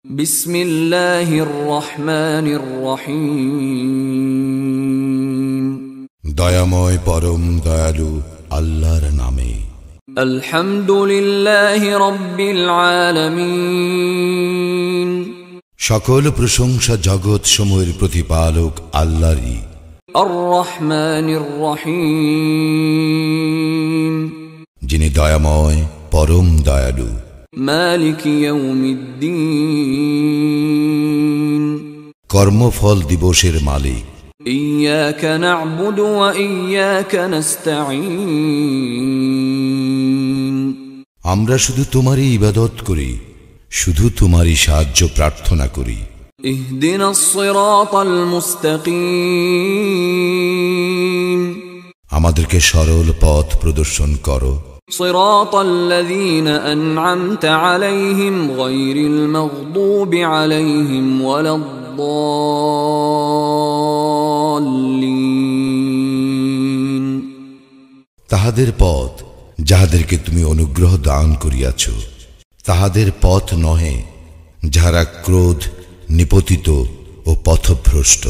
বিসমিল্লাহির রহমানির রহিম। দয়াময় পরম দয়ালু আল্লাহর নামে। আলহামদুলিল্লাহি রাব্বিল আলামিন। সকল প্রশংসা জগৎ সমূহের প্রতিপালক আল্লাহরই। আর রহমানির রহিম। যিনি দয়াময় পরম দয়ালু। মালিক ইয়াউমিদ্দিন। কর্মফল দিবসের মালিক। ইয়্যাকা না'বুদু ওয়া ইয়্যাকা নাস্তাঈন। আমরা শুধু তোমারই ইবাদত করি, শুধু তোমারই সাহায্য প্রার্থনা করি। ইহদিনাস সিরাতাল মুস্তাকিম। আমাদেরকে সরল পথ প্রদর্শন করো। সিরাতাল্লাযীনা আন'আমতা আলাইহিম গায়রিল মাগদুবি আলাইহিম ওয়ালাদ-দাল্লিন। তাহাদের পথ যাহাদেরকে তুমি অনুগ্রহ দান করিয়াছ, তাহাদের পথ নহে যাহারা ক্রোধ নিপতিত ও পথভ্রষ্ট।